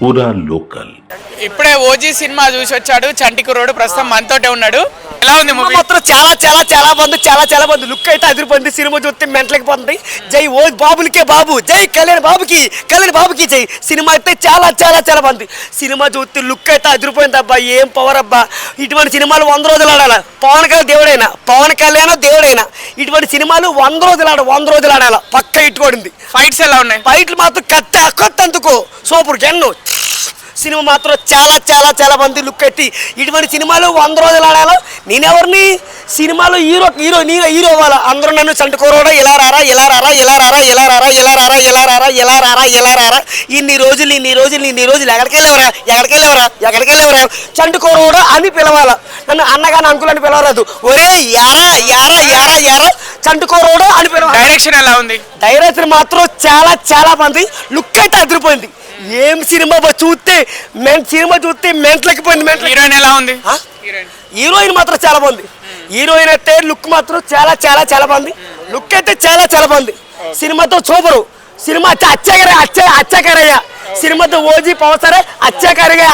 పూరా లోకల్. ఇప్పుడే OG cinema చూసి వచ్చాడు. చంటి కుర్రోడు ప్రస్తుతం మనతోటే ఉన్నాడు. ఎలా ఉంది మూవీ? మాత్రం చాలా బాగుంది. లుక్ అయితే అదిరిపోయింది. సినిమా చూస్తే మెంటలకి పోతుంది. జై ఓ బాబులకే బాబు, జై కళ్యాణ్ బాబుకి జై. సినిమా అయితే చాలా బాగుంది. సినిమా చూస్తే లుక్ అయితే అదిరిపోయింది. అబ్బా ఏం పవర్ అబ్బా. ఇటువంటి సినిమాలు 100 రోజులు ఆడాల. పవన్ కళ్యాణ్ దేవుడైనా ఇటువంటి సినిమాలు 100 రోజులు ఆడాల. పక్క ఇట్టుకోడింది. ఫైట్స్ ఎలా ఉన్నాయి? ఫైట్లు మాత్రం కొత్తందుకో సూపర్ గన్ను. సినిమా మాత్రం చాలా మంది లుక్ ఎత్తి ఇటువంటి సినిమాలు 100 రోజులు ఆడాలో. నేనెవరిని సినిమాలో హీరో అవ్వాలి. అందరూ నన్ను చంటుకోరా ఇలా రారా ఇన్ని రోజులు ఎక్కడికి వెళ్ళేవరా చంటుకోరా అని పిలవాలా. నన్ను అన్నగాని అంకుల్ అని పిలవరాదు. ఒరే యారా చంటుకోరోడా అని పిలవాలి. డైరెక్షన్ ఎలా ఉంది? డైరెక్టర్ మాత్రం చాలా మంది లుక్ అయితే అదిరిపోయింది. ఏం సినిమా చూస్తే మెంట్లకి పోయింది. హీరోయిన్ ఎలా ఉంది? హీరోయిన్ మాత్రం చాలా బాగుంది. హీరోయిన్ అయితే లుక్ మాత్రం చాలా బాగుంది. లుక్ అయితే చాలా బాగుంది. సినిమాతో సూపరు. సినిమా అచ్చకరయ్య. సినిమాతో ఓజీ పవసరే అచ్చకరయ్య.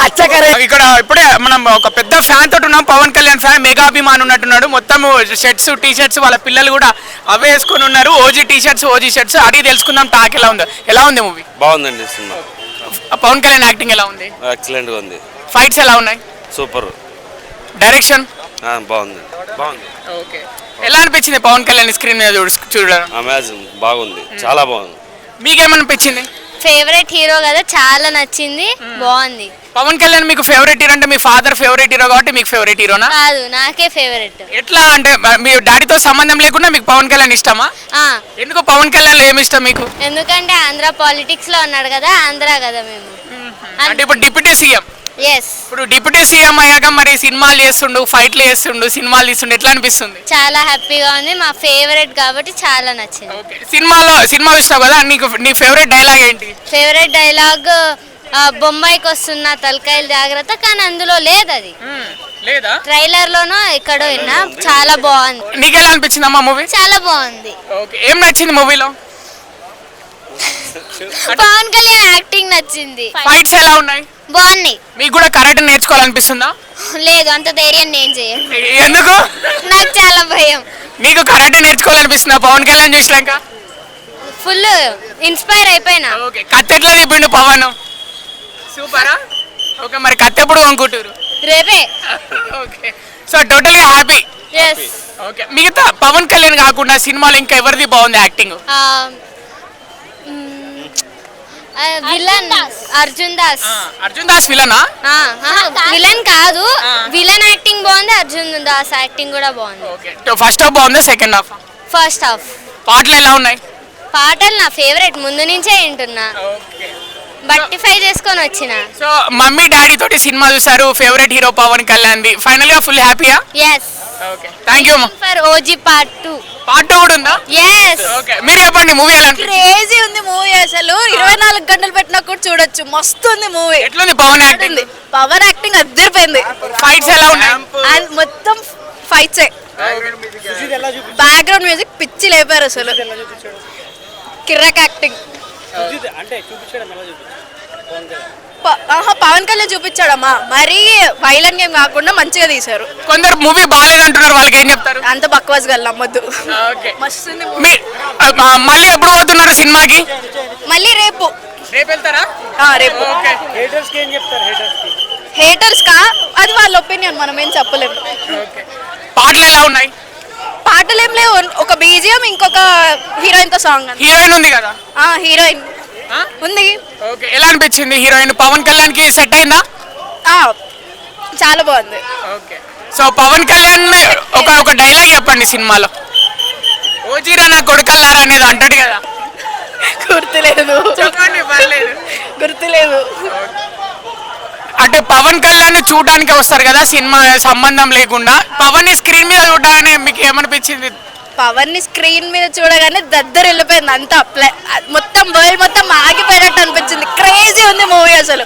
ఇక్కడ ఇప్పుడే మనం ఒక పెద్ద ఫ్యాన్ తోటి ఉన్నాం. పవన్ కళ్యాణ్ ఫ్యాన్, మెగా అభిమాన్ ఉన్నట్టున్నాడు. మొత్తం షర్ట్స్, టీ షర్ట్స్ వాళ్ళ పిల్లలు కూడా అవే వేసుకొని ఉన్నారు. ఓజీ టీ షర్ట్స్ అడిగి తెలుసుకుందాం. టాక్ ఎలా ఉంది మూవీ? బాగుందండి సినిమా. పవన్ కళ్యాణ్ యాక్టింగ్ ఎలా ఉంది? ఎక్సలెంట్ గా ఉంది. ఫైట్స్ ఎలా ఉన్నాయి? సూపర్. డైరెక్షన్ బాగుంది. ఓకే. ఎలా అనిపించింది పవన్ కళ్యాణ్ స్క్రీన్ మీద చూడడం? అమేజింగ్. బాగుంది, చాలా బాగుంది. మీకేమనిపించింది? ఫేవరెట్ హీరో కదా, చాలా నచ్చింది. బాగుంది. పవన్ కళ్యాణ్ మీకు ఫేవరెట్ హీరో అంటే మీ ఫాదర్ ఫేవరెట్ హీరో కాబట్టి మీకు ఫేవరెట్ హీరోనా? కాదు, నాకే ఫేవరెట్. ఎట్లా అంటే మీ డాడీతో సంబంధం లేకుండా మీకు పవన్ కళ్యాణ్ ఇష్టమా? ఎందుకు పవన్ కళ్యాణ్ ఏమి ఇష్టం మీకు? ఎందుకంటే ఆంధ్ర పాలిటిక్స్ లో ఉన్నాడు కదా, ఆంధ్ర కదా మేము. అంటే ఇప్పుడు డిప్యూటీ సీఎం. ఎస్. ఇప్పుడు డిప్యూటీ సీఎం అయ్యాక మరి సినిమాలు చేస్తుండు, ఫైట్లు చేస్తుండు, సినిమాలు తీస్తుండు, ఎట్లా అనిపిస్తుంది? చాలా హ్యాపీగా ఉంది. మా ఫేవరెట్ కాబట్టి చాలా నచ్చింది. సినిమా చూస్తావు కదా, నీ ఫేవరెట్ డైలాగ్ ఏంటి? ఫేవరెట్ డైలాగ్ బొంబాయికి వస్తున్న తలకాయలు జాగ్రత్త, కానీ అందులో లేదు. అది లేదా? ట్రైలర్ లోనో ఎక్కడో విన్నా. చాలా బాగుంది. నీకు ఎలా అనిపించింది అమ్మా మూవీ? చాలా బాగుంది. ఏం నచ్చింది మూవీలో? పవన్ కళ్యాణ్ యాక్టింగ్ నచ్చింది. ఫైట్స్ ఎలా ఉన్నాయి? బాగున్నాయి. మీకు కూడా కరాటే నేర్చుకోవాలనిపిస్తుందా? లేదు, అంత ధైర్యం నేను చేయను. ఎందుకు? నాకు చాలా భయం. నీకు కరాటే నేర్చుకోవాలనిపిస్తుందా పవన్ కళ్యాణ్ చూసినాక? ఫుల్ ఇన్స్పైర్ అయిపోయినా. ఓకే. కత్తి ఎట్లా తిప్పిండు పవన్? సూపరా. ఓకే, మరి కత్తి ఎప్పుడు అనుకుంటారు? రేపే. ఓకే. సో టోటల్గా హ్యాపీ. ఎస్. ఓకే. మిగతా పవన్ కళ్యాణ్ కాకుండా సినిమాలో ఇంకా ఎవరిది బాగుంది యాక్టింగ్? విలన్ అర్జున్ దాస్ విలనా? విలన్ కాదు, విలన్ యాక్టింగ్ బాగుంది. అర్జున్ దాస్ యాక్టింగ్ కూడా బాగుంది. ఓకే. ఫస్ట్ హాఫ్ బాగుందా సెకండ్ హాఫ్? First half. పాటలు ఎలా ఉన్నాయి? పాటలు నా ఫేవరెట్, ముందు నుంచే వింటున్నా. బట్టిఫై చేసుకొని వచ్చిన. సో మమ్మీ డాడీ తోటి సినిమా చూసారు, ఫేవరెట్ హీరో పవన్ కళ్యాణ్ ది. ఫైనల్ గా ఫుల్ హ్యాపీయా? Yes. Okay, thank you. For OG part 2. Part 2 కూడా ఉందా? ఎస్. ఓకే, మీరు చెప్పండి మూవీ ఎలా అనిపించింది? క్రేజీ ఉంది మూవీ. అసలు 24 గంటలు పెట్టినా కూడా చూడొచ్చు. మస్తు ఉంది మూవీ. ఎట్లుంది పవన్ యాక్టింగ్? పవర్ యాక్టింగ్ అద్దరిపోయింది. ఫైట్స్ ఎలా ఉన్నాయి? మొత్తం ఫైట్సే. బ్యాక్గ్రౌండ్ మ్యూజిక్ పిచ్చి లేపారు అసలు. కిర్రక్ యాక్టింగ్. పవన్ కళ్యాణ్ చూపించాడమ్మా. మరీ వైలెంట్ గేమ్ కాకుండా మంచిగా తీశారు. కొందరు మూవీ బాగాలేదంటున్నారు, వాళ్ళకి ఏం చెప్తారు? అంత బక్వాస్ గా నమ్మొద్దు. మస్తుంది. మళ్ళీ ఎప్పుడు పోతున్నారు సినిమాకి? మళ్ళీ రేపు వెళ్తారా? రేపు. హేటర్స్ కా అది వాళ్ళ ఒపీనియన్, మనం ఏం చెప్పలేము. పాటలు ఎలా ఉన్నాయి? పాటలు ఏం లేవు, ఒక బీజిఎం, ఇంకొక హీరోయిన్ తో సాంగ్. హీరోయిన్ ఉంది కదా? హీరోయిన్ ఉంది. ఓకే, ఎలా అనిపించింది హీరోయిన్? పవన్ కళ్యాణ్ కి సెట్ అయిందా? చాలా బాగుంది. ఓకే. సో పవన్ కళ్యాణ్ ఒక డైలాగ్ చెప్పండి సినిమాలో. ఓజీరా నా కొడుకల్లారా అనేది అంటాడు కదా. గుర్తులేదు. చెప్పండి, పర్లేదు. గుర్తులేదు. అంటే పవన్ కళ్యాణ్ చూడడానికి వస్తారు కదా సినిమా సంబంధం లేకుండా. పవన్ ని స్క్రీన్ మీద చూడగానే మీకు ఏమనిపించింది? పవన్ ని స్క్రీన్ మీద చూడగానే దద్దరు వెళ్ళిపోయింది అంతా. మొత్తం వరల్డ్ మొత్తం ఆగిపోయినట్టు అనిపించింది. క్రేజీ ఉంది మూవీ అసలు.